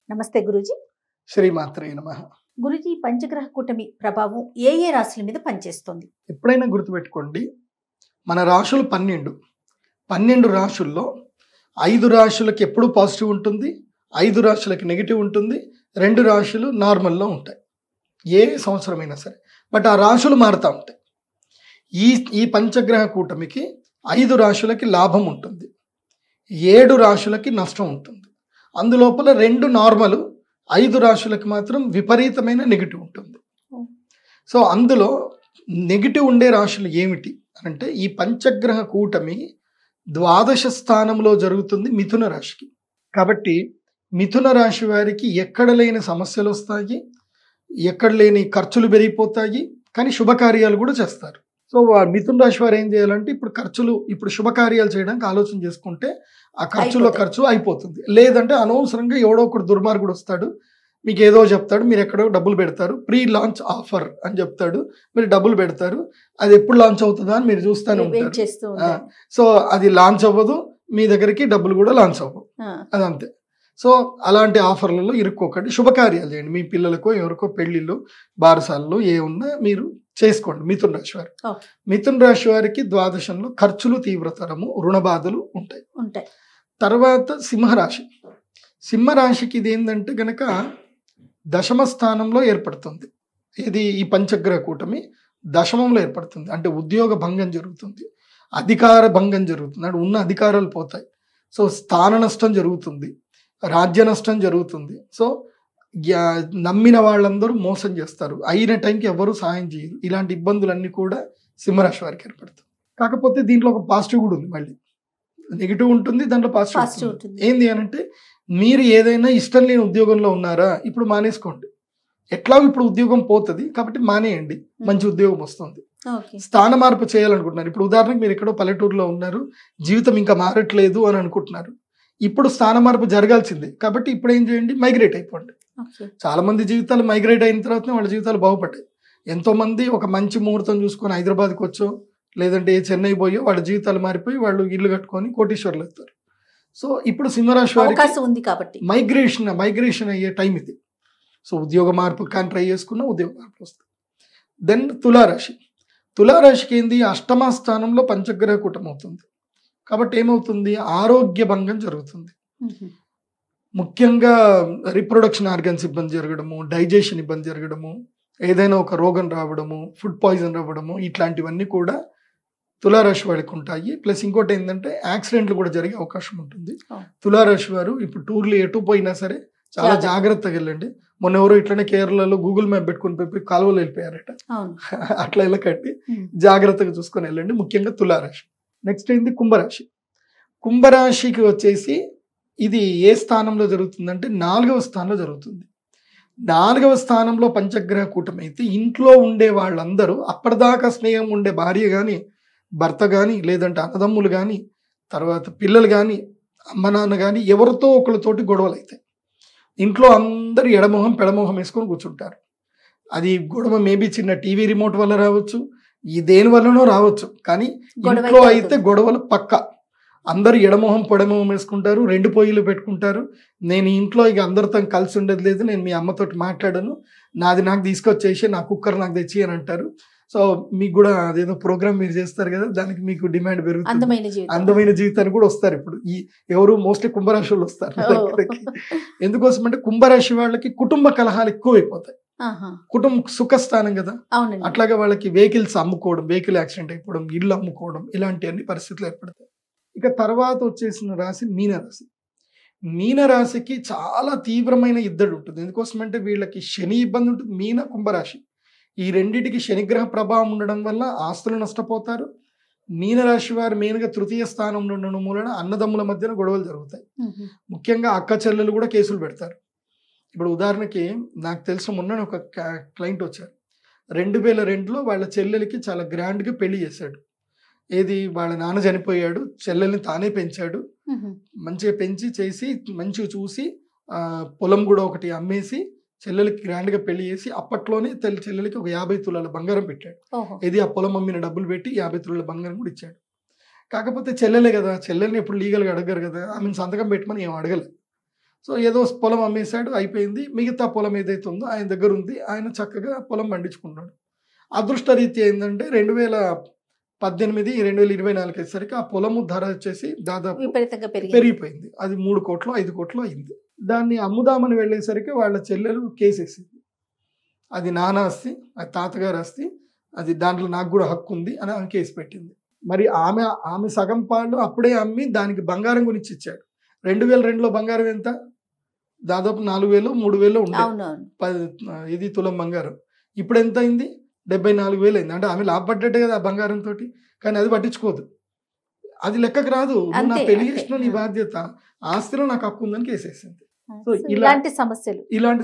నమస్తే గురూజీ. శ్రీమాత్రే నమః. గురూజీ, పంచగ్రహ కూటమి ప్రభావం ఏ ఏ రాశుల మీద పనిచేస్తుంది? ఎప్పుడైనా గుర్తుపెట్టుకోండి, మన రాశులు 12 రాశుల్లో 5 రాశులకి ఎప్పుడు పాజిటివ్ ఉంటుంది, 5 రాశులకి నెగిటివ్ ఉంటుంది, 2 రాశులు నార్మల్లో ఉంటాయి ఏ సంవత్సరమైనా సరే. బట్ ఆ రాశులు మారుతూ ఉంటాయి. ఈ పంచగ్రహ కూటమికి 5 రాశులకి లాభం ఉంటుంది, 7 రాశులకి నష్టం ఉంటుంది. అందులోపల 2 నార్మల్, 5 రాశులకి మాత్రం విపరీతమైన నెగిటివ్ ఉంటుంది. సో అందులో నెగిటివ్ ఉండే రాశులు ఏమిటి అంటే, ఈ పంచగ్రహ కూటమి ద్వాదశ స్థానంలో జరుగుతుంది మిథున రాశికి. కాబట్టి మిథున రాశి వారికి ఎక్కడ లేని సమస్యలు వస్తాయి, ఎక్కడ లేని ఖర్చులు పెరిగిపోతాయి, కానీ శుభకార్యాలు కూడా చేస్తారు. సో మిథున రాశి వారు ఏం చేయాలంటే, ఇప్పుడు శుభకార్యాలు చేయడానికి ఆలోచన చేసుకుంటే ఆ ఖర్చులో ఖర్చు అయిపోతుంది. లేదంటే అనవసరంగా ఎవడో ఒకడు దుర్మార్గుడు వస్తాడు, మీకు ఏదో చెప్తాడు, మీరు ఎక్కడో డబ్బులు పెడతారు, ప్రీ లాంచ్ ఆఫర్ అని చెప్తాడు, మీరు డబ్బులు పెడతారు, అది ఎప్పుడు లాంచ్ అవుతుందా అని మీరు చూస్తూనే ఉంటారు. సో అది లాంచ్ అవ్వదు, మీ దగ్గరికి డబ్బులు కూడా లాంచ్ అవ్వవు, అదంతే. సో అలాంటి ఆఫర్లలో ఇరుక్కోకండి, శుభకార్యాలు చేయండి. మీ పిల్లలకో ఎవరికో పెళ్లిళ్ళు బారసాలలో ఏ ఉన్నా మీరు చేసుకోండి. మిథున రాశి వారు, మిథున రాశి వారికి ద్వాదశంలో ఖర్చులు తీవ్రతరము, రుణ బాధలు ఉంటాయి. తర్వాత సింహరాశికి ఇది ఏంటంటే గనక దశమ స్థానంలో ఏర్పడుతుంది. ఇది ఈ పంచగ్రహ కూటమి దశమంలో ఏర్పడుతుంది. అంటే ఉద్యోగ భంగం జరుగుతుంది, అధికార భంగం జరుగుతుంది, అంటే ఉన్న అధికారాలు పోతాయి. సో స్థాన నష్టం జరుగుతుంది, రాజ్య నష్టం జరుగుతుంది. సో నమ్మిన వాళ్ళందరూ మోసం చేస్తారు, అయిన టైంకి ఎవరు సహాయం చేయరు. ఇలాంటి ఇబ్బందులన్నీ కూడా సింహరాశి వారికి ఏర్పడుతుంది. కాకపోతే దీంట్లో ఒక పాజిటివ్ కూడా ఉంది, మళ్ళీ నెగిటివ్ ఉంటుంది, దాంట్లో పాజిటివ్ ఉంటుంది. ఏంది అనంటే, మీరు ఏదైనా ఇష్టం లేని ఉద్యోగంలో ఉన్నారా, ఇప్పుడు మానేసుకోండి. ఎట్లాగో ఇప్పుడు ఉద్యోగం పోతుంది కాబట్టి మానేయండి, మంచి ఉద్యోగం వస్తుంది. స్థాన మార్పు చేయాలనుకుంటున్నారు. ఇప్పుడు ఉదాహరణకు మీరు ఎక్కడో పల్లెటూరులో ఉన్నారు, జీవితం ఇంకా మారట్లేదు అని అనుకుంటున్నారు. ఇప్పుడు స్థాన మార్పు జరగాల్సిందే కాబట్టి ఇప్పుడు ఏం చేయండి, మైగ్రేట్ అయిపోండి. చాలా మంది జీవితాలు మైగ్రేట్ అయిన తర్వాత వాళ్ళ జీవితాలు బాగుపడ్డాయి. ఎంతో మంది ఒక మంచి ముహూర్తం చూసుకొని హైదరాబాద్కి వచ్చో లేదంటే చెన్నై పోయో వాళ్ళ జీవితాలు మారిపోయి వాళ్ళు ఇల్లు కట్టుకొని కోటీశ్వర్లు అవుతారు. సో ఇప్పుడు సింహరాశి వారికి ఉంది కాబట్టి మైగ్రేషన్ అయ్యే టైం ఇది. సో ఉద్యోగ మార్పు కానీ ట్రై చేసుకున్నా ఉద్యోగ మార్పు వస్తుంది. దెన్ తులారాశికి ఏంది, అష్టమ స్థానంలో పంచగ్రహ కూటమి అవుతుంది. కాబట్టి ఏమవుతుంది, ఆరోగ్య భంగం జరుగుతుంది. ముఖ్యంగా రిప్రొడక్షన్ ఆర్గన్స్ ఇబ్బంది జరగడము, డైజెషన్ ఇబ్బంది జరగడము, ఏదైనా ఒక రోగం రావడము, ఫుడ్ పాయిజన్ రావడము, ఇట్లాంటివన్నీ కూడా తులారాశి వారికి ఉంటాయి. ప్లస్ ఇంకోటి ఏంటంటే యాక్సిడెంట్లు కూడా జరిగే అవకాశం ఉంటుంది. తులారాశి వారు ఇప్పుడు టూర్లు ఎటు పోయినా సరే చాలా జాగ్రత్తగా వెళ్ళండి. మొన్న ఎవరో ఇట్లనే కేరళలో గూగుల్ మ్యాప్ పెట్టుకుని పోయి కాలువలో వెళ్ళిపోయారట. అట్లా వెళ్ళకండి, జాగ్రత్తగా చూసుకొని వెళ్ళండి, ముఖ్యంగా తులారాశి. నెక్స్ట్ ఏంది కుంభరాశికి వచ్చేసి ఇది ఏ స్థానంలో జరుగుతుందంటే 4వ స్థానంలో జరుగుతుంది. 4వ స్థానంలో పంచగ్రహ కూటమి అయితే ఇంట్లో ఉండే వాళ్ళందరూ అప్పటిదాకా స్నేహం ఉండే భార్య కానీ భర్త కానీ లేదంటే అన్నదమ్ములు కానీ తర్వాత పిల్లలు కానీ అమ్మ నాన్న కానీ ఎవరితో ఒకరితోటి గొడవలు అవుతాయి. ఇంట్లో అందరూ ఎడమొహం పెడమొహం వేసుకొని కూర్చుంటారు. అది గొడవ మేబీ చిన్న టీవీ రిమోట్ వల్ల రావచ్చు, ఈ దేని వల్లనో రావచ్చు, కానీ ఇంట్లో అయితే గొడవలు పక్కా. అందరూ ఎడమొహం పొడమొహం వేసుకుంటారు, 2 పొయ్యిలు పెట్టుకుంటారు. నేను ఇంట్లో ఇక అందరితో కలిసి ఉండేది లేదు, నేను మీ అమ్మతోటి మాట్లాడను, నాది నాకు తీసుకొచ్చేసి నా కుక్కర్ నాకు తెచ్చి అని అంటారు. సో మీకు కూడా అదేదో ప్రోగ్రామ్ మీరు చేస్తారు కదా, దానికి మీకు డిమాండ్ పెరుగుతుంది, అందమైన జీవితాన్ని కూడా వస్తారు. ఇప్పుడు ఎవరు మోస్ట్లీ కుంభరాశి వాళ్ళు వస్తారు దగ్గరికి. ఎందుకోసం అంటే కుంభరాశి వాళ్ళకి కుటుంబ కలహాలు ఎక్కువ అయిపోతాయి. కుటుంబ సుఖస్థానం కదా, అట్లాగే వాళ్ళకి వెహికల్స్ అమ్ముకోవడం, వెహికల్ యాక్సిడెంట్ అయిపోవడం, ఇల్లు అమ్ముకోవడం, ఇలాంటి అన్ని పరిస్థితులు ఏర్పడతాయి. ఇక తర్వాత వచ్చేసిన రాశి మీనరాశికి చాలా తీవ్రమైన ఇద్దడు ఉంటుంది. ఎందుకోసమంటే వీళ్ళకి శని ఇబ్బంది ఉంటుంది. కుంభరాశి ఈ రెండిటికి శనిగ్రహ ప్రభావం ఉండడం వల్ల ఆస్తులు నష్టపోతారు. మీనరాశి వారు మెయిన్గా తృతీయ స్థానంలో ఉండడం మూలన అన్నదమ్ముల మధ్యన గొడవలు జరుగుతాయి. ముఖ్యంగా అక్క చెల్లెలు కూడా కేసులు పెడతారు. ఇప్పుడు ఉదాహరణకి నాకు తెలిసిన మొన్న ఒక క్లయింట్ వచ్చారు. 2002లో వాళ్ళ చెల్లెలకి చాలా గ్రాండ్గా పెళ్లి చేశాడు. ఏది, వాళ్ళ నాన్న చనిపోయాడు, చెల్లెల్ని తానే పెంచాడు, మంచిగా పెంచి చేసి మంచిగా చూసి పొలం కూడా ఒకటి అమ్మేసి చెల్లెలకి గ్రాండ్గా పెళ్లి చేసి అప్పట్లోనే చెల్లెలకి ఒక 50 తులాల బంగారం పెట్టాడు. ఇది ఆ పొలం అమ్మిన డబ్బులు పెట్టి 50 తులాల బంగారం కూడా ఇచ్చాడు. కాకపోతే చెల్లెలే కదా, చెల్లెల్ని ఎప్పుడు లీగల్గా అడగరు కదా, ఆమెను సంతకం పెట్టమని ఏం అడగలేదు. సో ఏదో పొలం అమ్మేశాడు, అయిపోయింది. మిగతా పొలం ఏదైతే ఉందో ఆయన దగ్గర ఉంది. ఆయన చక్కగా పొలం పండించుకున్నాడు. అదృష్టరీత్యా ఏంటంటే 2018, 2024 వచ్చేసరికి ఆ పొలము ధర వచ్చేసి దాదాపు విపరీతంగా పెరిగిపోయింది. అది 3 కోట్లు 5 కోట్లు అయింది. దాన్ని అమ్ముదామని వెళ్ళేసరికి వాళ్ళ చెల్లెలు కేసేసింది. అది నాన్న ఆస్తి, అది తాతగారి ఆస్తి, అది దాంట్లో నాకు కూడా హక్కు ఉంది అని ఆమె కేసు పెట్టింది. మరి ఆమె సగం పాలు అప్పుడే అమ్మి దానికి బంగారం గురించి ఇచ్చాడు. 2002లో బంగారం ఎంత? దాదాపు 4,000 3,000 ఉండే ఇది తులం బంగారం. ఇప్పుడు ఎంత అయింది? 74,000 అయింది. అంటే ఆమె లాభపడ్డట్టే కదా ఆ బంగారంతో. కానీ అది పట్టించుకోదు, అది లెక్కకు రాదు. నా పెళ్లి చేసిన నీ బాధ్యత, ఆస్తిలో నాకు హక్కు ఉందని కేసేసింది. సో ఇలాంటి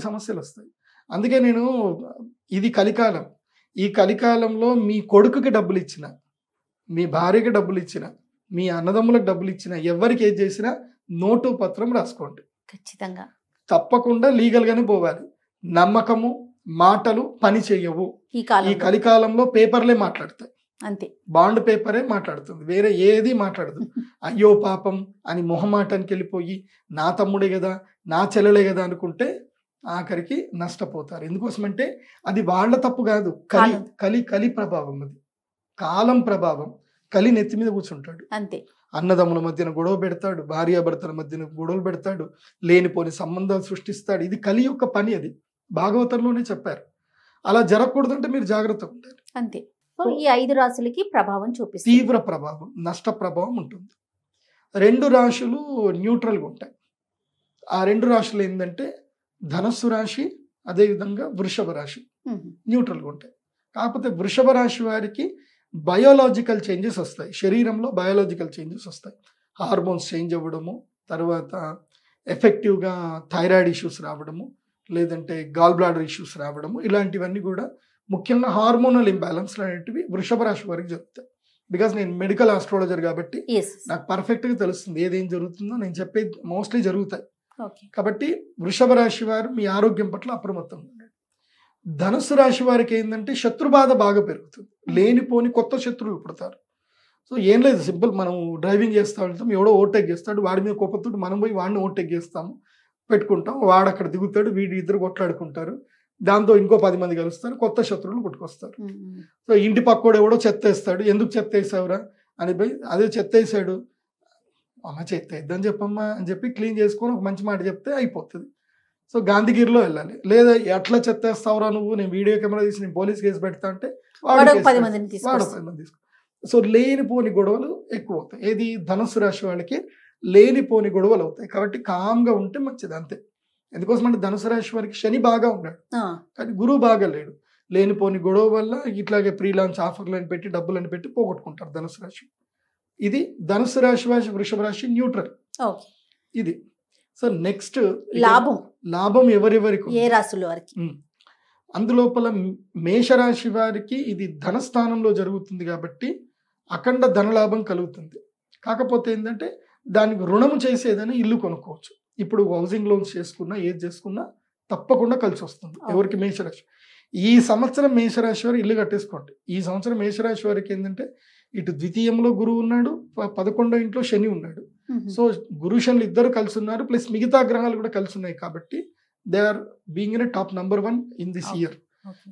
సమస్యలు వస్తాయి. అందుకే నేను ఇది కలికాలం. ఈ కలికాలంలో మీ కొడుకుకి డబ్బులు ఇచ్చిన, మీ భార్యకి డబ్బులు ఇచ్చిన, మీ అన్నదమ్ములకు డబ్బులు ఇచ్చిన, ఎవరికి ఏది చేసినా నోటు పత్రం రాసుకోండి. ఖచ్చితంగా తప్పకుండా లీగల్ గానే పోవాలి. నమ్మకము మాటలు పని చేయవు. ఈ కలికాలంలో పేపర్లే మాట్లాడతాయి, అంతే. బాండ్ పేపరే మాట్లాడుతుంది, వేరే ఏది మాట్లాడదు. అయ్యో పాపం అని మొహమాటానికి వెళ్ళిపోయి నా తమ్ముడే కదా నా చెల్లెలే కదా అనుకుంటే ఆఖరికి నష్టపోతారు. ఎందుకోసమంటే అది వాళ్ళ తప్పు కాదు, కలి ప్రభావం, అది కాలం ప్రభావం. కలి నెత్తి మీద కూర్చుంటాడు, అంతే. అన్నదమ్ముల మధ్యన గొడవ పెడతాడు, భార్యాభర్తల మధ్యన గొడవలు పెడతాడు, లేనిపోని సంబంధాలు సృష్టిస్తాడు. ఇది కలి యొక్క పని. అది భాగవతంలోనే చెప్పారు. అలా జరగకూడదంటే మీరు జాగ్రత్తగా ఉండాలి, అంతే. ఈ 5 రాశులకి ప్రభావం చూపిస్తుంది, తీవ్ర ప్రభావం, నష్ట ప్రభావం ఉంటుంది. 2 రాశులు న్యూట్రల్గా ఉంటాయి. ఆ 2 రాశులు ఏంటంటే ధనస్సు రాశి, అదేవిధంగా వృషభ రాశి న్యూట్రల్గా ఉంటాయి. కాకపోతే వృషభ రాశి వారికి బయోలాజికల్ చేంజెస్ వస్తాయి, శరీరంలో బయోలాజికల్ చేంజెస్ వస్తాయి. హార్మోన్స్ చేంజ్ అవ్వడము, తర్వాత ఎఫెక్టివ్గా థైరాయిడ్ ఇష్యూస్ రావడము, లేదంటే గాల్ బ్లాడర్ ఇష్యూస్ రావడము, ఇలాంటివన్నీ కూడా ముఖ్యంగా హార్మోనల్ ఇంబ్యాలెన్స్ అనేటివి వృషభ రాశి వారికి జరుగుతాయి. బికాస్ నేను మెడికల్ ఆస్ట్రాలజర్ కాబట్టి నాకు పర్ఫెక్ట్గా తెలుస్తుంది ఏదేం జరుగుతుందో. నేను చెప్పేది మోస్ట్లీ జరుగుతాయి. కాబట్టి వృషభ రాశి వారు మీ ఆరోగ్యం పట్ల అప్రమత్తంగా ఉండండి. ధనుస్సు రాశి వారికి ఏంటంటే శత్రుబాధ బాగా పెరుగుతుంది, లేనిపోని కొత్త శత్రువులు పుడతారు. సో ఏం లేదు, సింపుల్. మనం డ్రైవింగ్ చేస్తూ వెళ్తాం, ఎవడో ఓవర్టేక్ చేస్తాడు, వాడి మీద కోపంతో మనం పోయి వాడిని ఓవర్టేక్ చేస్తాము, పెట్టుకుంటాం, వాడు అక్కడ దిగుతాడు, వీడి ఇద్దరు కొట్లాడుకుంటారు, దాంతో ఇంకో 10 మంది కలుస్తారు, కొత్త శత్రువులు పుట్టుకొస్తారు. సో ఇంటి పక్కోడు ఎవడో చెత్త వేస్తాడు, ఎందుకు చెత్త వేసావురా అని పోయి, అదే చెత్త వేసాడు, అమ్మ చెత్త వేద్దని చెప్పమ్మా అని చెప్పి క్లీన్ చేసుకొని ఒక మంచి మాట చెప్తే అయిపోతుంది. సో గాంధీగిరిలో వెళ్ళాలి. లేదా ఎట్లా చెత్త వేస్తావురా నువ్వు, నేను వీడియో కెమెరా తీసి నేను పోలీస్ కేసు పెడతా అంటే వాడు 10 మంది తీసుకో. సో లేనిపోని గొడవలు ఎక్కువ అవుతాయి. ఏది ధనుస్సు రాశి వాళ్ళకి లేనిపోని గొడవలు అవుతాయి. కాబట్టి కామ్గా ఉంటే మంచిది, అంతే. ఎందుకోసం అంటే ధనుసు రాశి వారికి శని బాగా ఉన్నాడు, కానీ గురువు బాగా లేడు. లేనిపోని గొడవ వల్ల ఇట్లాగే ప్రీ లాంచ్ ఆఫర్లను పెట్టి డబ్బులను పెట్టి పోగొట్టుకుంటారు ధనుసు రాశి. ఇది ధనుసు రాశి వృషభ రాశి న్యూట్రల్. ఇది. సో నెక్స్ట్ లాభం ఎవరెవరికి, ఏ రాశుల వారికి? అందులోపల మేషరాశి వారికి ఇది ధనస్థానంలో జరుగుతుంది కాబట్టి అఖండ ధనలాభం కలుగుతుంది. కాకపోతే ఏంటంటే దానికి రుణము చేసేదని ఇల్లు కొనుక్కోవచ్చు. ఇప్పుడు హౌసింగ్ లోన్స్ చేసుకున్నా ఏది చేసుకున్నా తప్పకుండా కలిసి వస్తుంది. ఎవరికి? మేషరాశి. ఈ సంవత్సరం మేషరాశి వారు ఇల్లు కట్టేసుకోండి. ఈ సంవత్సరం మేషరాశి వారికి ఏంటంటే ఇటు ద్వితీయంలో గురువు ఉన్నాడు, 11వ ఇంట్లో శని ఉన్నాడు. సో గురు శనులు ఇద్దరు కలిసి ఉన్నారు, ప్లస్ మిగతా గ్రహాలు కూడా కలిసి ఉన్నాయి. కాబట్టి they are being in top number 1 in this year.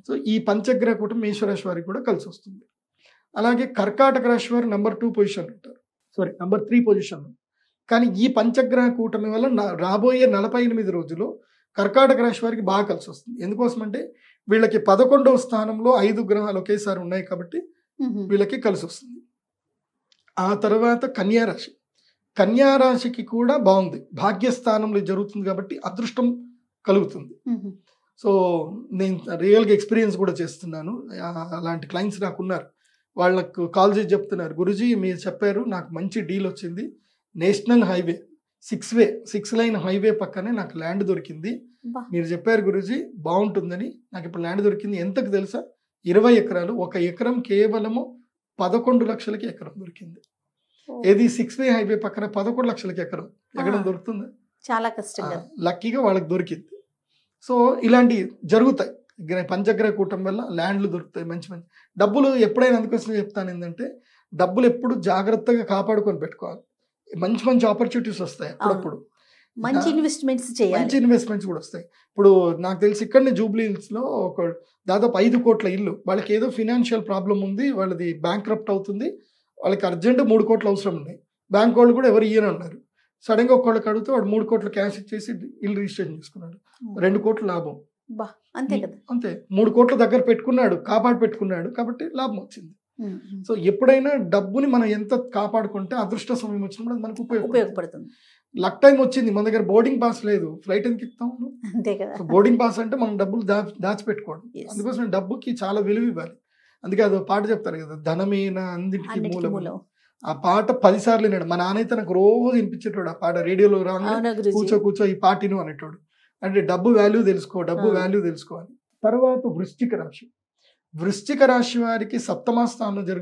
So ఈ పంచగ్రహ కూటమి మేషరాశి వారికి కూడా కలిసి వస్తుంది. అలాగే కర్కాటక రాశి వారు నంబర్ 2 పొజిషన్ ఉంటారు, నంబర్ 3 పొజిషన్. కానీ ఈ పంచగ్రహ కూటమి వల్ల రాబోయే 48 రోజులు కర్కాటక రాశి వారికి బాగా కలిసి వస్తుంది. ఎందుకోసం అంటే వీళ్ళకి 11వ స్థానంలో 5 గ్రహాలు ఒకేసారి ఉన్నాయి కాబట్టి వీళ్ళకి కలిసి వస్తుంది. ఆ తర్వాత కన్యారాశి. కన్యారాశికి కూడా బాగుంది, భాగ్యస్థానంలో జరుగుతుంది కాబట్టి అదృష్టం కలుగుతుంది. సో నేను రియల్గా ఎక్స్పీరియన్స్ కూడా చేస్తున్నాను. అలాంటి క్లయింట్స్ నాకు ఉన్నారు. వాళ్ళకు కాల్ చేసి చెప్తున్నారు, గురుజీ మీరు చెప్పారు నాకు మంచి డీల్ వచ్చింది, నేషనల్ హైవే 6 లైన్ హైవే పక్కనే నాకు ల్యాండ్ దొరికింది, మీరు చెప్పారు గురుజీ బాగుంటుందని, నాకు ఇప్పుడు ల్యాండ్ దొరికింది. ఎంతకు తెలుసా? 20 ఎకరాలు. 1 ఎకరం కేవలము 11 లక్షలకి ఎకరం దొరికింది. ఏది 6 వే హైవే పక్కన 11 లక్షలకి ఎకరం ఎక్కడ దొరుకుతుంది? చాలా కష్టంగా. లక్కీగా వాళ్ళకి దొరికింది. సో ఇలాంటి జరుగుతాయి. పంచగ్రహ కూటమి వల్ల ల్యాండ్లు దొరుకుతాయి, మంచి మంచి డబ్బులు. ఎప్పుడైనా అందుకోసం చెప్తాను ఏంటంటే డబ్బులు ఎప్పుడు జాగ్రత్తగా కాపాడుకొని పెట్టుకోవాలి. మంచి మంచి ఆపర్చునిటీస్ వస్తాయి అప్పుడప్పుడు. మంచి ఇన్వెస్ట్మెంట్స్ చేయాలి. మంచి ఇన్వెస్ట్మెంట్స్ కూడా వస్తాయి. ఇప్పుడు నాకు తెలిసి ఇక్కడనే జూబ్లీ హిల్స్లో ఒక దాదాపు 5 కోట్ల ఇల్లు, వాళ్ళకి ఏదో ఫినాన్షియల్ ప్రాబ్లం ఉంది, వాళ్ళది బ్యాంక్రప్ట్ అవుతుంది, వాళ్ళకి అర్జెంట్ 3 కోట్లు అవసరం ఉన్నాయి. బ్యాంక్ వాళ్ళు కూడా ఎవరు ఇయ్యని ఉన్నారు. సడన్గా ఒక్కళ్ళకి అడిగితే వాడు 3 కోట్ల క్యాష్ ఇచ్చేసి ఇల్లు రిజిస్ట్రేషన్ చేసుకున్నాడు. 2 కోట్ల లాభం. అంతే కదా, అంతే. 3 కోట్ల దగ్గర పెట్టుకున్నాడు, కాపాడు పెట్టుకున్నాడు కాబట్టి లాభం వచ్చింది. సో ఎప్పుడైనా డబ్బుని మనం ఎంత కాపాడుకుంటే అదృష్ట సమయం వచ్చినప్పుడు అది మనకు ఉపయోగపడుతుంది. లక్ టైం వచ్చింది, మన దగ్గర బోర్డింగ్ పాస్ లేదు, ఫ్లైట్ ఎందుకు ఎక్కుతాం? అంతే కదా. బోర్డింగ్ పాస్ అంటే మనం డబ్బులు దాచిపెట్టుకోవడం. అందుకోసం డబ్బుకి చాలా విలువ ఇవ్వాలి. అందుకే అదో పాట చెప్తారు కదా, ధనమేన అన్నిటికీ మూలం. ఆ పాట 10 సార్లు విన్నాడు. మా నాన్న అయితే నాకు రోజు వినిపించేటోడు ఆ పాట, రేడియోలో రాగానే కూర్చో ఈ పాటిను అనేటోడు. అంటే డబ్బు వాల్యూ తెలుసుకోవాలి. తర్వాత వృశ్చిక రాశి వారికి సప్తమ స్థానంలో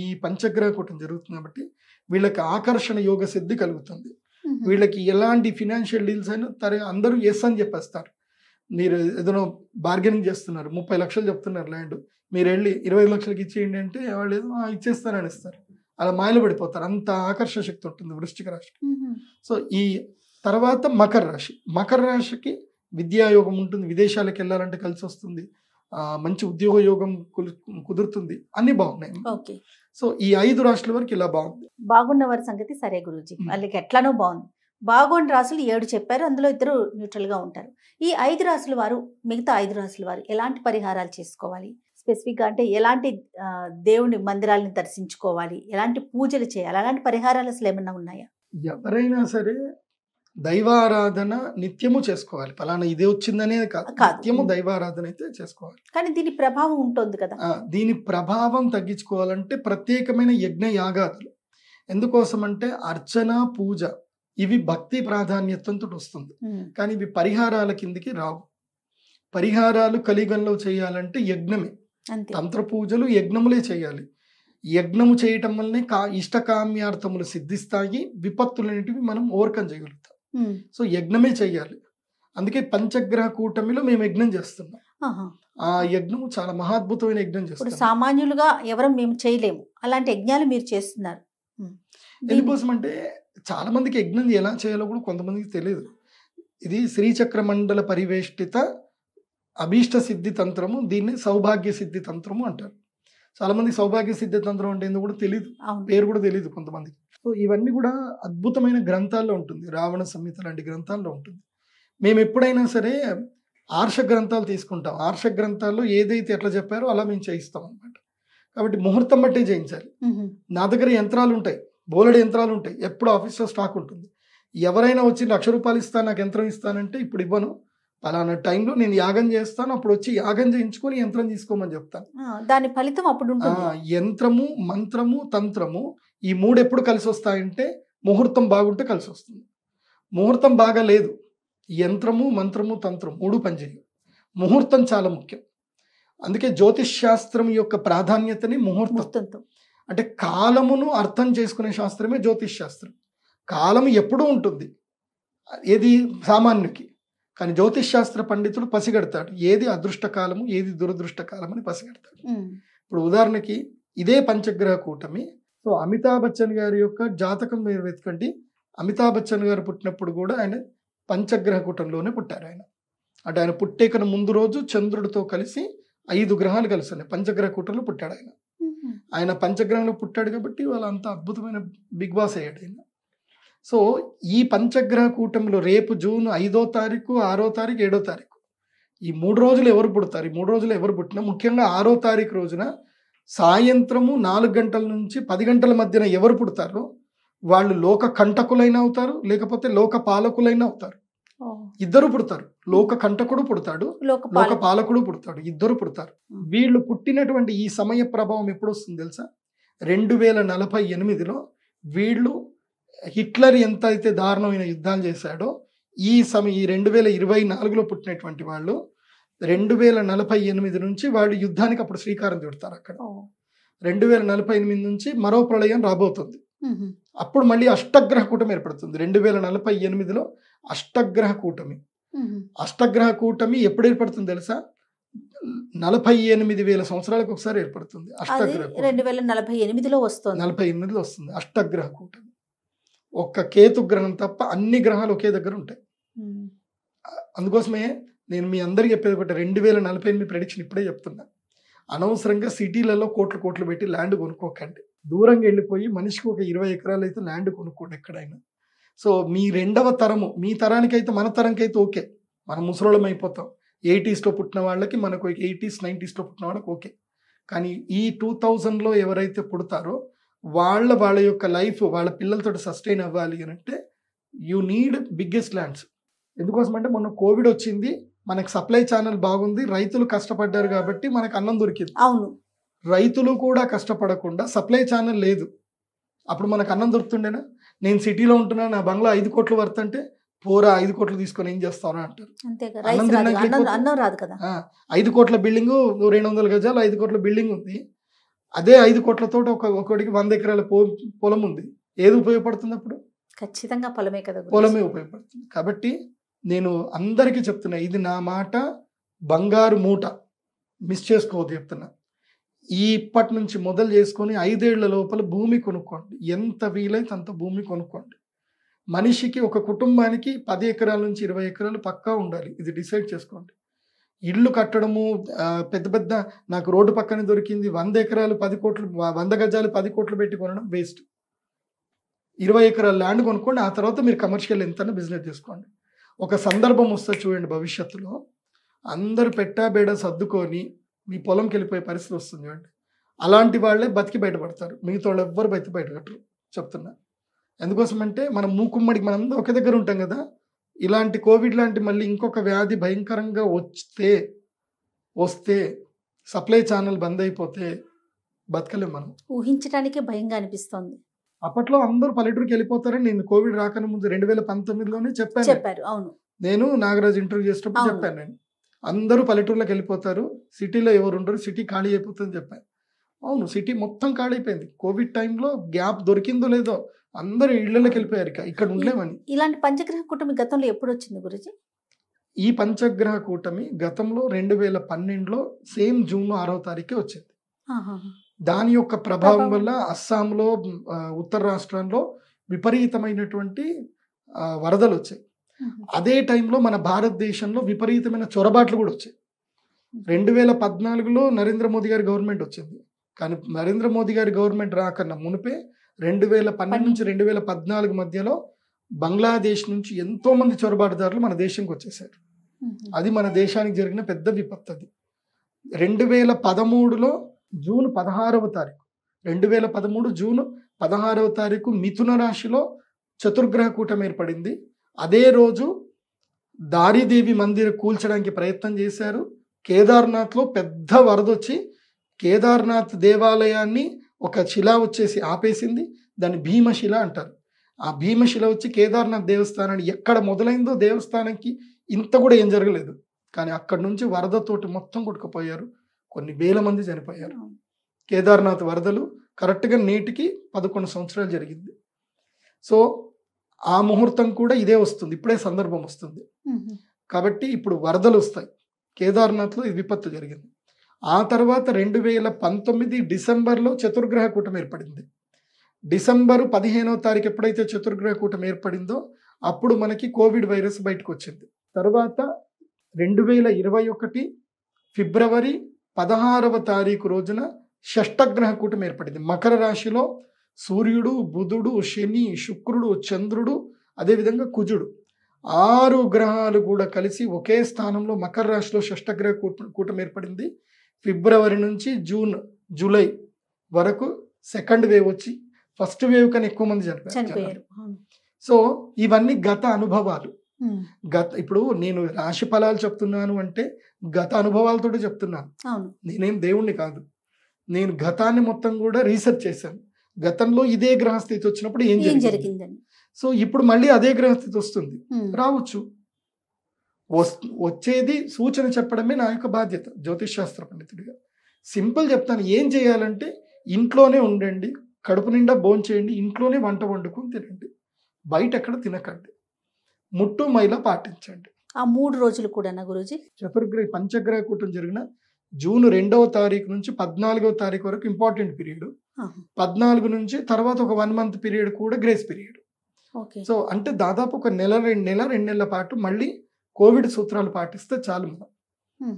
ఈ పంచగ్రహ కూటమి జరుగుతుంది కాబట్టి వీళ్ళకి ఆకర్షణ యోగ సిద్ధి కలుగుతుంది. వీళ్ళకి ఎలాంటి ఫినాన్షియల్ డీల్స్ అయినా అందరూ ఎస్ అని చెప్పేస్తారు. మీరు ఏదైనా బార్గెనింగ్ చేస్తున్నారు, 30 లక్షలు చెప్తున్నారు ల్యాండ్, మీరు వెళ్ళి 20 లక్షలకి ఇచ్చేయండి అంటే వాళ్ళు ఏదో ఇచ్చేస్తారని ఇస్తారు. అలా మాయలు పడిపోతారు. అంత ఆకర్షణ శక్తి ఉంటుంది వృశ్చిక రాశికి. సో ఈ తర్వాత మకర రాశికి విద్యాయోగం ఉంటుంది, విదేశాలకు వెళ్ళాలంటే కలిసి వస్తుంది, మంచి ఉద్యోగ యోగం కుదురుతుంది, అన్ని బాగున్నాయి. సో ఈ 5 రాశుల వరకు ఇలా బాగున్న వారి సంగతి సరే గురూజీ, వాళ్ళకి ఎట్లానో బాగుంది. బాగున్న రాశులు 7 చెప్పారు, అందులో 2 న్యూట్రల్ గా ఉంటారు. ఈ 5 రాశుల వారు, మిగతా 5 రాశుల వారు ఎలాంటి పరిహారాలు చేసుకోవాలి? స్పెసిఫిక్ గా అంటే ఎలాంటి దేవుని మందిరాలను దర్శించుకోవాలి, ఎలాంటి పూజలు చేయాలి, అలాంటి పరిహారాలు అసలు ఏమన్నా ఉన్నాయా? ఎవరైనా సరే దైవారాధన నిత్యము చేసుకోవాలి. ఫలానా ఇదే వచ్చిందనే కాదు, నిత్యము దైవారాధన అయితే చేసుకోవాలి. కానీ దీని ప్రభావం ఉంటుంది కదా. దీని ప్రభావం తగ్గించుకోవాలంటే ప్రత్యేకమైన యజ్ఞ యాగాదులు. ఎందుకోసం అంటే అర్చన, పూజ ఇవి భక్తి ప్రాధాన్యతంతో వస్తుంది, కానీ ఇవి పరిహారాల కిందికి రావు. పరిహారాలు కలియుగంలో చేయాలంటే యజ్ఞమే, తంత్ర పూజలు యజ్ఞములే చేయాలి. యజ్ఞము చేయటం వల్లనే ఇష్టకామ్యార్థములు సిద్ధిస్తాయి, విపత్తులు అనేటివి మనం ఓవర్కమ్ చేయగలుగుతాం. సో యజ్ఞమే చెయ్యాలి. అందుకే పంచగ్రహ కూటమిలో మేము యజ్ఞం చేస్తున్నాం. ఆ యజ్ఞం చాలా మహాద్భుతమైన యజ్ఞం చేస్తున్నాం. సామాన్యులుగా ఎవరు మేము చేయలేము, అలాంటి యజ్ఞాలు మీరు చేస్తున్నారు. ఎందుకోసం అంటే చాలా మందికి యజ్ఞం ఎలా చేయాలో కూడా కొంతమందికి తెలియదు. ఇది శ్రీచక్ర మండల పరివేష్టిత అభీష్ట సిద్ధి తంత్రము, దీన్ని సౌభాగ్య సిద్ధి తంత్రము అంటారు. చాలా మంది సౌభాగ్య సిద్ధి తంత్రం అంటే ఎందుకు కూడా తెలియదు, పేరు కూడా తెలియదు కొంతమందికి. సో ఇవన్నీ కూడా అద్భుతమైన గ్రంథాల్లో ఉంటుంది, రావణ సంహిత లాంటి గ్రంథాల్లో ఉంటుంది. మేము ఎప్పుడైనా సరే ఆర్ష గ్రంథాలు తీసుకుంటాం, ఆర్ష గ్రంథాల్లో ఏదైతే ఎట్లా చెప్పారో అలా మేము చేయిస్తాం అనమాట. కాబట్టి ముహూర్తం బట్టే చేయించాలి. నా దగ్గర యంత్రాలు ఉంటాయి, బోలెడు యంత్రాలు ఉంటాయి, ఎప్పుడు ఆఫీస్లో స్టాక్ ఉంటుంది. ఎవరైనా వచ్చి 1,00,000 రూపాయలు ఇస్తాను, నాకు యంత్రం ఇస్తానంటే ఇప్పుడు ఇవ్వను, పలానా టైంలో నేను యాగం చేస్తాను, అప్పుడు వచ్చి యాగం చేయించుకొని యంత్రం తీసుకోమని చెప్తాను. దాని ఫలితం అప్పుడు ఉంటుంది. యంత్రము, మంత్రము, తంత్రము ఈ 3 ఎప్పుడు కలిసి వస్తాయంటే ముహూర్తం బాగుంటే కలిసి వస్తుంది. ముహూర్తం బాగా లేదు, యంత్రము, మంత్రము, తంత్రం 3 పనిచేయవు. ముహూర్తం చాలా ముఖ్యం. అందుకే జ్యోతిష్ శాస్త్రం యొక్క ప్రాధాన్యతని ముహూర్తంతో, అంటే కాలమును అర్థం చేసుకునే శాస్త్రమే జ్యోతిష్ శాస్త్రం. కాలం ఎప్పుడూ ఉంటుంది, ఏది సామాన్యుకి, కానీ జ్యోతిష్ శాస్త్ర పండితుడు పసిగడతాడు ఏది అదృష్ట కాలము, ఏది దురదృష్ట కాలం అని పసిగడతాడు. ఇప్పుడు ఉదాహరణకి ఇదే పంచగ్రహ కూటమి. సో అమితాబ్ బచ్చన్ గారి యొక్క జాతకం మీరు వెతకండి. అమితాబ్ బచ్చన్ గారు పుట్టినప్పుడు కూడా ఆయన పంచగ్రహ కూటంలోనే పుట్టారు. అంటే ఆయన పుట్టేకన ముందు రోజు చంద్రుడితో కలిసి 5 గ్రహాలు కలిసి ఉన్నాయి, పంచగ్రహ కూటంలో పుట్టాడు ఆయన. ఆయన పంచగ్రహంలో పుట్టాడు కాబట్టి వాళ్ళ అంత అద్భుతమైన బిగ్ బాస్ అయ్యాడు ఆయన. సో ఈ పంచగ్రహ కూటమిలో రేపు జూన్ 5వ తారీఖు, 6వ తారీఖు, 7వ తారీఖు ఈ 3 రోజులు ఎవరు పుడతారు? ఈ 3 రోజులు ఎవరు పుట్టినా, ముఖ్యంగా 6వ తారీఖు రోజున సాయంత్రము 4 గంటల నుంచి 10 గంటల మధ్యన ఎవరు పుడతారో వాళ్ళు లోక కంటకులైనా అవుతారు, లేకపోతే లోక పాలకులైనా అవుతారు. ఇద్దరు పుడతారు, లోక కంటకుడు పుడతాడు, లోక పాలకుడు పుడతాడు, ఇద్దరు పుడతారు. వీళ్ళు పుట్టినటువంటి ఈ సమయ ప్రభావం ఎప్పుడు వస్తుంది తెలుసా? 2048లో వీళ్ళు హిట్లర్ ఎంత అయితే దారుణమైన యుద్ధాలు చేశాడో ఈ 2024లో పుట్టినటువంటి వాళ్ళు 2048 నుంచి వాళ్ళు యుద్ధానికి అప్పుడు శ్రీకారం చుడతారు. అక్కడ 2048 నుంచి మరో ప్రళయం రాబోతుంది. అప్పుడు మళ్ళీ అష్టగ్రహ కూటమి ఏర్పడుతుంది. 2048లో అష్టగ్రహ కూటమి. అష్టగ్రహ కూటమి ఎప్పుడు ఏర్పడుతుంది తెలుసా? 48,000 సంవత్సరాలకు ఒకసారి ఏర్పడుతుంది. అష్టగ్రహ 2048లో వస్తుంది. 48లో వస్తుంది అష్టగ్రహ కూటమి. ఒక్క కేతు గ్రహం తప్ప అన్ని గ్రహాలు ఒకే దగ్గర ఉంటాయి. అందుకోసమే నేను మీ అందరికీ చెప్పేది ఒకటి, 2048 ప్రెడిక్షన్ ఇప్పుడే చెప్తున్నా. అనవసరంగా సిటీలలో కోట్లు పెట్టి ల్యాండ్ కొనుక్కోకండి. దూరంగా వెళ్ళిపోయి మనిషికి ఒక 20 ఎకరాలు అయితే ల్యాండ్ కొనుక్కోండి ఎక్కడైనా. సో మీ రెండవ తరము, మీ తరానికైతే మన తరంకైతే ఓకే, మనం ముసలోళం అయిపోతాం. 80s పుట్టిన వాళ్ళకి, మనకు 80s 90s పుట్టిన వాళ్ళకి ఓకే. కానీ ఈ 2000లో ఎవరైతే పుడతారో వాళ్ళ యొక్క లైఫ్ వాళ్ళ పిల్లలతో సస్టైన్ అవ్వాలి అని అంటే యూ నీడ్ బిగ్గెస్ట్ ల్యాండ్స్. ఎందుకోసం అంటే మొన్న కోవిడ్ వచ్చింది, మనకు సప్లై ఛానల్ బాగుంది, రైతులు కష్టపడ్డారు కాబట్టి మనకు అన్నం దొరికింది. అవును, రైతులు కూడా కష్టపడకుండా సప్లై ఛానల్ లేదు, అప్పుడు మనకు అన్నం దొరుకుతుండేనా? నేను సిటీలో ఉంటున్నా, నా బంగ్లా 5 కోట్లు వర్త్ అంటే పోరా 5 కోట్లు తీసుకొని ఏం చేస్తారా అంటారు. అన్నం రాదు కదా. 5 కోట్ల బిల్డింగ్, 200 గజాలు 5 కోట్ల బిల్డింగ్ ఉంది. అదే 5 కోట్లతో ఒకటికి 100 ఎకరాల పొలం ఉంది. ఏది ఉపయోగపడుతుంది అప్పుడు? ఖచ్చితంగా పొలమే కదా, పొలమే ఉపయోగపడుతుంది. కాబట్టి నేను అందరికీ చెప్తున్నా, ఇది నా మాట, బంగారు మూట, మిస్ చేసుకోవద్దు చెప్తున్నా. ఇప్పటి నుంచి మొదలు చేసుకొని 5 ఏళ్ల లోపల భూమి కొనుక్కోండి, ఎంత వీలైతే అంత భూమి కొనుక్కోండి. మనిషికి, ఒక కుటుంబానికి 10 ఎకరాల నుంచి 20 ఎకరాలు పక్కా ఉండాలి, ఇది డిసైడ్ చేసుకోండి. ఇల్లు కట్టడము పెద్ద నాకు రోడ్డు పక్కనే దొరికింది 100 ఎకరాలు 10 కోట్లు 100 గజాలు 10 కోట్లు పెట్టి కొనడం వేస్ట్. 20 ఎకరాల ల్యాండ్ కొనుక్కోండి, ఆ తర్వాత మీరు కమర్షియల్ ఎంత బిజినెస్ చేసుకోండి. ఒక సందర్భం వస్తే చూడండి, భవిష్యత్తులో అందరూ పెట్టాబేడ సర్దుకొని మీ పొలంకి వెళ్ళిపోయే పరిస్థితి వస్తుంది చూడండి. అలాంటి వాళ్ళే బతికి బయటపడతారు, మిగతా వాళ్ళు ఎవ్వరు బయటకట్టరు చెప్తున్నా. ఎందుకోసం అంటే మనం మూకుమ్మడికి మనం ఒకే దగ్గర ఉంటాం కదా. ఇలాంటి కోవిడ్ లాంటి మళ్ళీ ఇంకొక వ్యాధి భయంకరంగా వస్తే సప్లై ఛానల్ బంద్ అయిపోతే బతకలేం మనం. ఊహించడానికే భయంగా అనిపిస్తుంది. అప్పట్లో అందరూ పల్లెటూరుకి వెళ్ళిపోతారని నేను కోవిడ్ రాకనే ముందు 2019లోనే చెప్పారు. అవును, నేను నాగరాజు ఇంటర్వ్యూ చేసేటప్పుడు చెప్పాను, నేను అందరూ పల్లెటూరులోకి వెళ్ళిపోతారు, సిటీలో ఎవరు ఉండరు, సిటీ ఖాళీ అయిపోతుందని చెప్పాను. అవును, సిటీ మొత్తం ఖాళీ అయిపోయింది. కోవిడ్ టైంలో గ్యాప్ దొరికిందో లేదో అందరూ ఇళ్లలోకి వెళ్ళిపోయారు, ఇక్కడ ఉండలేమని. ఇలాంటి పంచగ్రహ కూటమి గతంలో ఎప్పుడు వచ్చింది గురుజీ? ఈ పంచగ్రహ కూటమి గతంలో 2012లో సేమ్ జూన్ 6వ తారీఖే వచ్చింది. దాని యొక్క ప్రభావం వల్ల అస్సాంలో, ఉత్తర రాష్ట్రాల్లో విపరీతమైనటువంటి వరదలు వచ్చాయి. అదే టైంలో మన భారతదేశంలో విపరీతమైన చొరబాట్లు కూడా వచ్చాయి. 2014లో నరేంద్ర మోదీ గారి గవర్నమెంట్ వచ్చింది, కానీ నరేంద్ర మోదీ గారి గవర్నమెంట్ రాకన్నా మునిపే 2012 నుంచి 2014 మధ్యలో బంగ్లాదేశ్ నుంచి ఎంతో మంది చొరబాటుదారులు మన దేశంకి వచ్చేసారు. అది మన దేశానికి జరిగిన పెద్ద విపత్తు. అది 2013లో జూన్ 16వ తారీఖు 2013 జూన్ 16వ తారీఖు మిథున రాశిలో చతుర్గ్రహ కూటమి ఏర్పడింది. అదే రోజు దారిదేవి మందిర్ కూల్చడానికి ప్రయత్నం చేశారు. కేదార్నాథ్లో పెద్ద వరదొచ్చి కేదార్నాథ్ దేవాలయాన్ని ఒక శిల వచ్చేసి ఆపేసింది. దాన్ని భీమశిల అంటారు. ఆ భీమశిల వచ్చి కేదార్నాథ్ దేవస్థానాన్ని, ఎక్కడ మొదలైందో దేవస్థానానికి ఇంత కూడా ఏం జరగలేదు, కానీ అక్కడి నుంచి వరదతోటి మొత్తం కొట్టుకుపోయారు, కొన్ని వేల మంది చనిపోయారు. కేదార్నాథ్ వరదలు కరెక్ట్గా నేటికి 11 సంవత్సరాలు జరిగింది. సో ఆ ముహూర్తం కూడా ఇదే వస్తుంది, ఇప్పుడే సందర్భం వస్తుంది. కాబట్టి ఇప్పుడు వరదలు వస్తాయి. కేదార్నాథ్లో ఈ విపత్తు జరిగింది. ఆ తర్వాత 2019 డిసెంబర్లో చతుర్గ్రహ కూటమి ఏర్పడింది. డిసెంబర్ 15వ తారీఖు ఎప్పుడైతే చతుర్గ్రహ కూటమి ఏర్పడిందో అప్పుడు మనకి కోవిడ్ వైరస్ బయటకు వచ్చింది. తర్వాత 2021 ఫిబ్రవరి 16వ తారీఖు రోజున షష్టగ్రహ కూటమి ఏర్పడింది. మకర రాశిలో సూర్యుడు, బుధుడు, శని, శుక్రుడు, చంద్రుడు, అదేవిధంగా కుజుడు, 6 గ్రహాలు కూడా కలిసి ఒకే స్థానంలో మకర రాశిలో షష్టగ్రహ కూటమి ఏర్పడింది. ఫిబ్రవరి నుంచి జూలై వరకు సెకండ్ వేవ్ వచ్చి ఫస్ట్ వేవ్ కన్నా ఎక్కువ మంది చనిపోయారు. సో ఇవన్నీ గత అనుభవాలు. ఇప్పుడు నేను రాశి ఫలాలు చెప్తున్నాను అంటే గత అనుభవాలతో చెప్తున్నాను. నేనేం దేవుణ్ణి కాదు, నేను గతాన్ని మొత్తం కూడా రీసెర్చ్ చేశాను. గతంలో ఇదే గ్రహస్థితి వచ్చినప్పుడు ఏం జరిగిందని. సో ఇప్పుడు మళ్ళీ అదే గ్రహస్థితి వస్తుంది, రావచ్చు. వచ్చేది సూచన చెప్పడమే నా యొక్క బాధ్యత జ్యోతిష్ శాస్త్ర పండితుడిగా. సింపుల్ చెప్తాను, ఏం చేయాలంటే ఇంట్లోనే ఉండండి, కడుపు నిండా భోంచేయండి, ఇంట్లోనే వంట వండుకొని తినండి, బయట ఎక్కడ తినకండి, ముట్టు మైల పాటించండి. ఆ 3 రోజులు కూడా గురూజీ పంచగ్రహ కూటమి జరిగిన జూన్ 2వ తారీఖు నుంచి 14వ తారీఖు వరకు ఇంపార్టెంట్ పీరియడ్. 14 నుంచి తర్వాత ఒక 1 మంత్ పీరియడ్ కూడా గ్రేస్ పీరియడ్. ఓకే. సో అంటే దాదాపు ఒక నెల 2 నెలల పాటు మళ్ళీ కోవిడ్ సూత్రాలు పాటిస్తే చాలు మనం.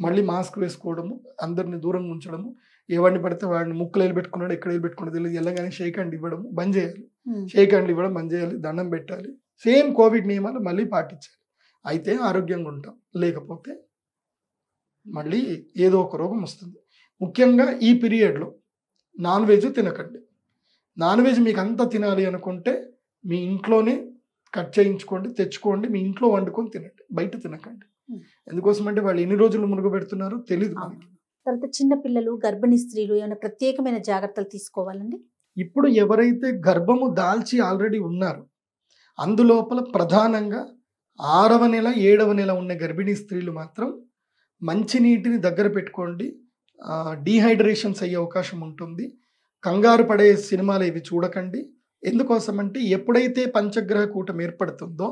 మళ్ళీ మాస్క్ వేసుకోవడము, అందరిని దూరంగా ఉంచడము, ఎవరిని పడితే వాడిని ముక్కులు పెట్టుకున్నాడు, ఎక్కడ పెట్టుకున్నాడు తెలియదు, వెళ్ళగానే షేక్ హ్యాండ్ ఇవ్వడం బంద్ చేయాలి. షేక్ హ్యాండ్లు ఇవ్వడం బంద్ చేయాలి, దండం పెట్టాలి. సేమ్ కోవిడ్ నియమాలు మళ్ళీ పాటించాలి. అయితే ఆరోగ్యంగా ఉంటాం, లేకపోతే మళ్ళీ ఏదో ఒక రోగం వస్తుంది. ముఖ్యంగా ఈ పీరియడ్లో నాన్ వెజ్ తినకండి. నాన్ వెజ్ మీకు అంతా తినాలి అనుకుంటే మీ ఇంట్లోనే కట్ చేయించుకోండి, తెచ్చుకోండి, మీ ఇంట్లో వండుకొని తినండి, బయట తినకండి. ఎందుకోసం అంటే వాళ్ళు ఎన్ని రోజులు మునుగబెడుతున్నారో తెలియదు మనకి. తర్వాత చిన్న పిల్లలు, గర్భిణీ స్త్రీలు ఏమైనా ప్రత్యేకమైన జాగ్రత్తలు తీసుకోవాలండి? ఇప్పుడు ఎవరైతే గర్భము దాల్చి ఆల్రెడీ ఉన్నారో అందులోపల ప్రధానంగా 6వ నెల 7వ నెల ఉన్న గర్భిణీ స్త్రీలు మాత్రం మంచినీటిని దగ్గర పెట్టుకోండి. డీహైడ్రేషన్స్ అయ్యే అవకాశం ఉంటుంది. కంగారు పడే సినిమాలు ఇవి చూడకండి. ఎందుకోసం అంటే ఎప్పుడైతే పంచగ్రహ కూటం ఏర్పడుతుందో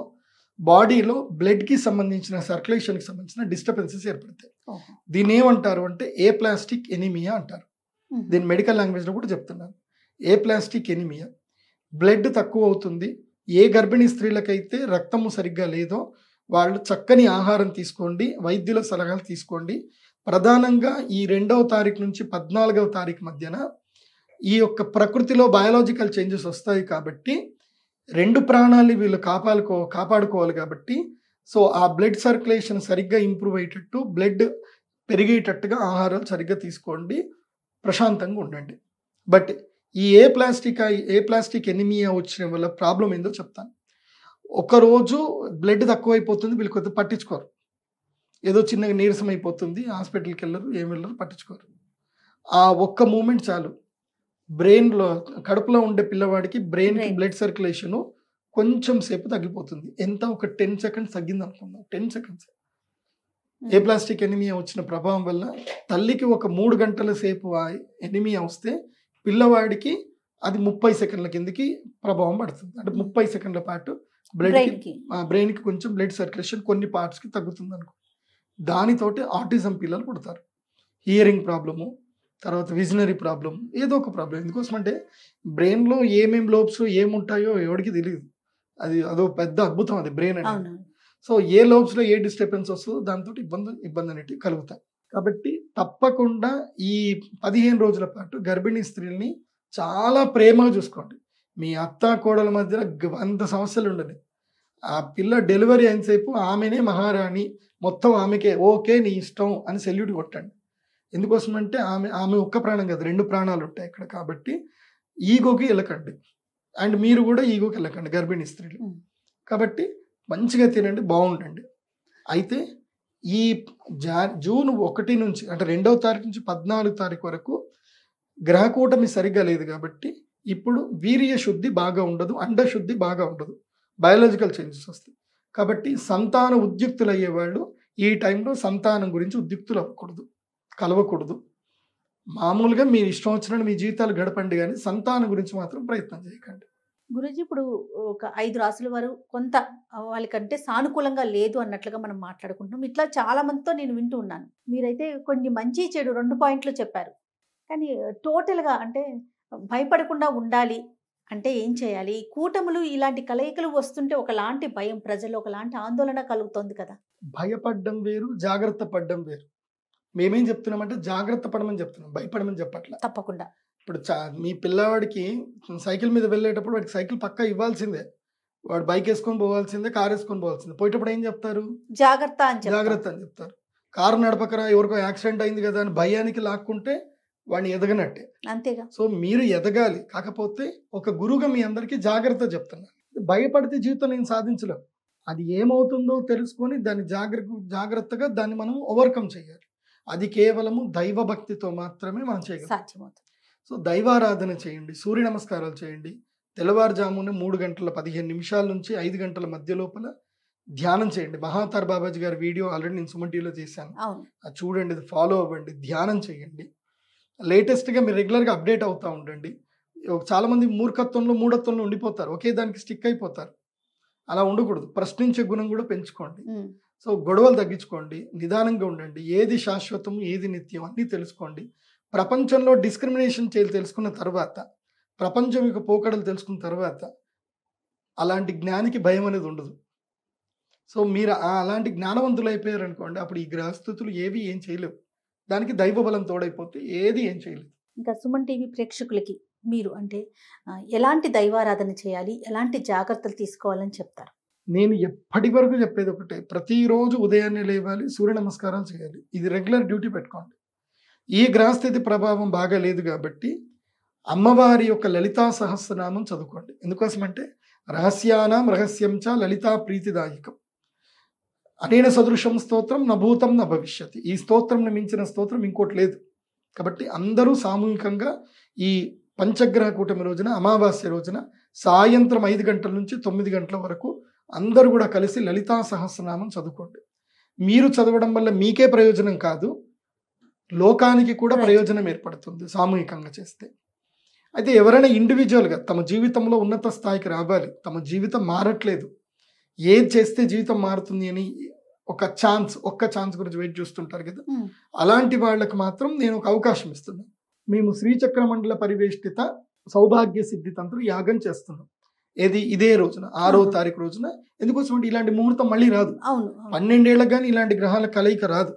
బాడీలో బ్లడ్కి సంబంధించిన సర్క్యులేషన్కి సంబంధించిన డిస్టర్బెన్సెస్ ఏర్పడతాయి. దీన్ని ఏమంటారు అంటే ఏప్లాస్టిక్ ఎనిమియా అంటారు. దీని మెడికల్ లాంగ్వేజ్లో కూడా చెప్తున్నాను. ఏప్లాస్టిక్ ఎనిమియా. బ్లడ్ తక్కువ అవుతుంది. ఏ గర్భిణీ స్త్రీలకైతే రక్తము సరిగ్గా లేదో వాళ్ళు చక్కని ఆహారం తీసుకోండి, వైద్యుల సలహాలు తీసుకోండి. ప్రధానంగా ఈ 2వ తారీఖు నుంచి 14వ తారీఖు మధ్యన ఈ యొక్క ప్రకృతిలో బయాలజికల్ చేంజెస్ వస్తాయి కాబట్టి 2 ప్రాణాలని వీళ్ళు కాపాడుకోవాలి కాబట్టి సో ఆ బ్లడ్ సర్క్యులేషన్ సరిగ్గా ఇంప్రూవ్ అయ్యేటట్టు, బ్లడ్ పెరిగేటట్టుగా ఆహారాలు సరిగ్గా తీసుకోండి, ప్రశాంతంగా ఉండండి. బట్ ఈ ఏప్లాస్టిక్ ఎనిమియా వచ్చిన వల్ల ప్రాబ్లం ఏందో చెప్తాను. ఒకరోజు బ్లడ్ తక్కువైపోతుంది, వీళ్ళు కొద్దిగా పట్టించుకోరు. ఏదో చిన్నగా నీరసం అయిపోతుంది, హాస్పిటల్కి వెళ్ళరు, ఏమి వెళ్ళరు, పట్టించుకోరు. ఆ ఒక్క మూమెంట్ చాలు. బ్రెయిన్లో కడుపులో ఉండే పిల్లవాడికి బ్రెయిన్కి బ్లడ్ సర్క్యులేషను కొంచెం సేపు తగ్గిపోతుంది. ఎంత ఒక 10 సెకండ్స్ తగ్గింది అనుకుందాం, 10 సెకండ్స్. ఏప్లాస్టిక్ ఎనిమియా వచ్చిన ప్రభావం వల్ల తల్లికి ఒక 3 గంటల సేపు ఆ ఎనిమియా వస్తే పిల్లవాడికి అది 30 సెకండ్ల కిందకి ప్రభావం పడుతుంది. అంటే 30 సెకండ్ల పాటు బ్రెయిన్కి కొంచెం బ్లడ్ సర్క్యులేషన్ కొన్ని పార్ట్స్కి తగ్గుతుంది అనుకో. దానితోటి ఆటిజం పిల్లలు పుడతారు. హియరింగ్ ప్రాబ్లము, తర్వాత విజనరీ ప్రాబ్లం, ఏదో ఒక ప్రాబ్లం. ఎందుకోసం అంటే బ్రెయిన్లో ఏమేమి లోబ్స్ ఏముంటాయో ఎవరికి తెలియదు. అదో పెద్ద అద్భుతం అది బ్రెయిన్ అనేది. సో ఏ లోబ్స్లో ఏ డిస్టర్బెన్స్ వస్తుందో దాంతో ఇబ్బంది అనేటివి కలుగుతాయి. కాబట్టి తప్పకుండా ఈ 15 రోజుల పాటు గర్భిణీ స్త్రీల్ని చాలా ప్రేమగా చూసుకోండి. మీ అత్త కోడల మధ్య 100 సమస్యలు ఉండదు. ఆ పిల్ల డెలివరీ అయినసేపు ఆమెనే మహారాణి, మొత్తం ఆమెకే ఓకే నీ ఇష్టం అని సెల్యూట్ కొట్టండి. ఎందుకోసం అంటే ఆమె ఒక్క ప్రాణం కాదు, 2 ప్రాణాలు ఉంటాయి ఇక్కడ. కాబట్టి ఈగోకి వెళ్ళకండి, అండ్ మీరు కూడా ఈగోకి వెళ్ళకండి గర్భిణీ స్త్రీలు. కాబట్టి మంచిగా తినండి, బాగుండండి. అయితే ఈ జూన్ 1 నుంచి అంటే 2వ తారీఖు నుంచి 14వ తారీఖు వరకు గ్రహకూటమి సరిగ్గా లేదు కాబట్టి ఇప్పుడు వీర్య శుద్ధి బాగా ఉండదు, అండ శుద్ధి బాగా ఉండదు, బయాలజికల్ చేంజెస్ వస్తాయి. కాబట్టి సంతాన ఉద్యుక్తులు అయ్యేవాళ్ళు ఈ టైంలో సంతానం గురించి ఉద్యుక్తులు అవ్వకూడదు, కలవకూడదు. మామూలుగా మీరు ఇష్టం వచ్చినట్టు మీ జీవితాలు గడపండి, కానీ సంతానం గురించి మాత్రం ప్రయత్నం చేయకండి. గురూజీ, ఇప్పుడు ఒక 5 రాసుల వారు కొంత వాళ్ళకంటే సానుకూలంగా లేదు అన్నట్లుగా మనం మాట్లాడుకుంటున్నాం. ఇట్లా చాలా మందితో నేను వింటూ ఉన్నాను. మీరైతే కొన్ని మంచి చెడు 2 పాయింట్లు చెప్పారు. కానీ టోటల్గా అంటే భయపడకుండా ఉండాలి అంటే ఏం చేయాలి? ఈ కూటములు ఇలాంటి కలయికలు వస్తుంటే ఒకలాంటి భయం, ప్రజల్లో ఒకలాంటి ఆందోళన కలుగుతుంది కదా. భయపడడం వేరు, జాగ్రత్త పడడం వేరు. మేమేం చెప్తున్నామంటే జాగ్రత్త పడమని చెప్తున్నాం, భయపడమని చెప్పట్లా. తప్పకుండా. ఇప్పుడు మీ పిల్లవాడికి సైకిల్ మీద వెళ్ళేటప్పుడు వాడికి సైకిల్ పక్కా ఇవ్వాల్సిందే. వాడు బైక్ వేసుకొని పోవాల్సిందే, కార్ వేసుకొని పోవాల్సిందే. పోయేటప్పుడు ఏం చెప్తారు? జాగ్రత్త అని చెప్తారు. కారు నడపకరా, ఎవరికో యాక్సిడెంట్ అయింది కదా అని భయానికి లాక్కుంటే వాడిని ఎదగనట్టే. అంతేగా. సో మీరు ఎదగాలి. కాకపోతే ఒక గురువుగా మీ అందరికీ జాగ్రత్త చెప్తున్నాను. భయపడితే జీవితం నేను సాధించలేం. అది ఏమవుతుందో తెలుసుకొని దాన్ని జాగ్రత్తగా దాన్ని మనం ఓవర్కమ్ చేయాలి. అది కేవలము దైవ భక్తితో మాత్రమే మనం చేయగలం. సో దైవారాధన చేయండి, సూర్య నమస్కారాలు చేయండి. తెల్లవారుజామున 3 గంటల 15 నిమిషాల నుంచి 5 గంటల మధ్య లోపల ధ్యానం చేయండి. మహాతార్ బాబాజీ గారి వీడియో ఆల్రెడీ నేను సుమన్ టీవీలో చేశాను, అది చూడండి, అది ఫాలో అవ్వండి, ధ్యానం చేయండి. లేటెస్ట్గా మీరు రెగ్యులర్గా అప్డేట్ అవుతూ ఉండండి. చాలామంది మూఢత్వంలో ఉండిపోతారు, ఒకే దానికి స్టిక్ అయిపోతారు. అలా ఉండకూడదు. ప్రశ్నించే గుణం కూడా పెంచుకోండి. సో గొడవలు తగ్గించుకోండి, నిదానంగా ఉండండి. ఏది శాశ్వతం, ఏది నిత్యం అన్నీ తెలుసుకోండి. ప్రపంచంలో డిస్క్రిమినేషన్ తెలుసుకున్న తర్వాత, ప్రపంచం యొక్క పోకడలు తెలుసుకున్న తర్వాత అలాంటి జ్ఞానికి భయం అనేది ఉండదు. సో మీరు అలాంటి జ్ఞానవంతులు అయిపోయారు అనుకోండి, అప్పుడు ఈ గ్రహస్థితులు ఏవి ఏం చేయలేవు. దానికి దైవ బలం తోడైపోతే ఏది ఏం చేయలేదు. ఇంకా సుమన్ టీవీ ప్రేక్షకులకి మీరు అంటే ఎలాంటి దైవారాధన చేయాలి, ఎలాంటి జాగ్రత్తలు తీసుకోవాలని చెప్తారు? నేను ఎప్పటి వరకు చెప్పేది ఒకటే, ప్రతిరోజు ఉదయాన్నే లేవాలి, సూర్య నమస్కారాలు చేయాలి. ఇది రెగ్యులర్ డ్యూటీ పెట్టుకోండి. ఈ గ్రహస్థితి ప్రభావం బాగా లేదు కాబట్టి అమ్మవారి యొక్క లలితా సహస్రనామం చదువుకోండి. ఎందుకోసమంటే రహస్యానాం రహస్యం చ లలితా ప్రీతిదాయకం అనేన సదృశం స్తోత్రం నభూతం న భవిష్యతి. ఈ స్తోత్రంను మించిన స్తోత్రం ఇంకోటి లేదు. కాబట్టి అందరూ సామూహికంగా ఈ పంచగ్రహ కూటమి రోజున, అమావాస్య రోజున సాయంత్రం 5 గంటల నుంచి 9 గంటల వరకు అందరూ కూడా కలిసి లలితా సహస్రనామం చదువుకోండి. మీరు చదవడం వల్ల మీకే ప్రయోజనం కాదు, లోకానికి కూడా ప్రయోజనం ఏర్పడుతుంది సామూహికంగా చేస్తే. అయితే ఎవరైనా ఇండివిజువల్గా తమ జీవితంలో ఉన్నత స్థాయికి రావాలి, తమ జీవితం మారట్లేదు, ఏది చేస్తే జీవితం మారుతుంది అని ఒక్క ఛాన్స్ గురించి వెయిట్ చూస్తుంటారు కదా, అలాంటి వాళ్ళకి మాత్రం నేను ఒక అవకాశం ఇస్తున్నాను. మేము శ్రీచక్ర మండల పరివేష్టిత సౌభాగ్య సిద్ధి తంత్రం యాగం చేస్తున్నాం. ఇదే రోజున 6వ తారీఖు రోజున. ఎందుకోసం అంటే ఇలాంటి ముహూర్తం మళ్ళీ రాదు. 12 ఏళ్ళకి కానీ ఇలాంటి గ్రహాల కలయిక రాదు.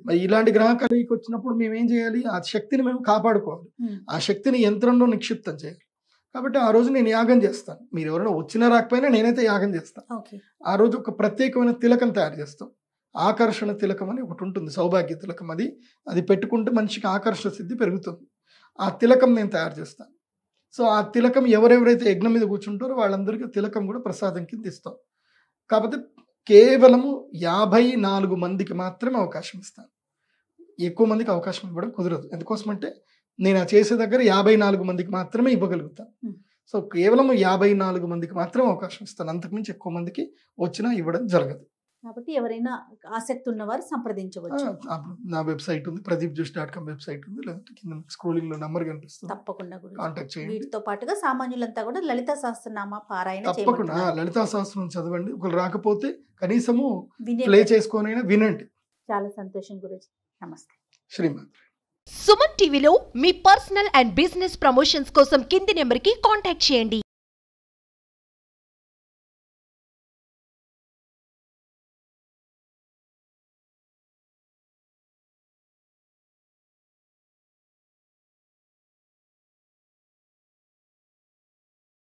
మరి ఇలాంటి గ్రహ కలయిక వచ్చినప్పుడు మేము ఏం చేయాలి? ఆ శక్తిని మేము కాపాడుకోవాలి, ఆ శక్తిని యంత్రంలో నిక్షిప్తం చేయాలి. కాబట్టి ఆ రోజు నేను యాగం చేస్తాను. మీరు ఎవరైనా వచ్చినా రాకపోయినా నేనైతే యాగం చేస్తాను. ఆ రోజు ఒక ప్రత్యేకమైన తిలకం తయారు చేస్తాం. ఆకర్షణ తిలకం అని ఒకటి ఉంటుంది, సౌభాగ్య తిలకం. అది పెట్టుకుంటే మనిషికి ఆకర్షణ సిద్ధి పెరుగుతుంది. ఆ తిలకం నేను తయారు చేస్తాను. సో ఆ తిలకం ఎవరెవరైతే యజ్ఞం మీద కూర్చుంటారో వాళ్ళందరికీ తిలకం కూడా ప్రసాదం కింద ఇస్తాం. కాకపోతే కేవలము 54 మందికి మాత్రమే అవకాశం ఇస్తాను. ఎక్కువ మందికి అవకాశం ఇవ్వడం కుదరదు. ఎందుకోసమంటే నేను ఆ చేసే దగ్గర 54 మందికి మాత్రమే ఇవ్వగలుగుతాను. సో కేవలం 54 మందికి మాత్రమే అవకాశం ఇస్తాను. అంతకుమించి ఎక్కువ మందికి వచ్చినా ఇవ్వడం జరగదు. కాబట్టి ఎవరైనా ఆసక్తి ఉన్నవారు సంప్రదించవచ్చు. నా వెబ్సైట్ ఉంది, pradeepjoshi.com వెబ్సైట్ ఉంది, లేదంటే కింద స్క్రోలింగ్ లో నంబర్ కనిపిస్తుంది, తప్పకుండా కాంటాక్ట్ చేయండి. వీటితో పాటుగా సామాన్యులంతా కూడా లలితా సహస్రనామ పారాయణ తప్పకుండా లలితా సహస్రం చదవండి. ఒకరు రాకపోతే కనీసము ప్లే చేసుకొనైనా వినండి. చాలా సంతోషం గురుజీ. నమస్తే. శ్రీమాన్. సుమన్ టీవీలో మీ పర్సనల్ అండ్ బిజినెస్ ప్రమోషన్స్ కోసం కింది నెంబర్కి కాంటాక్ట్ చేయండి.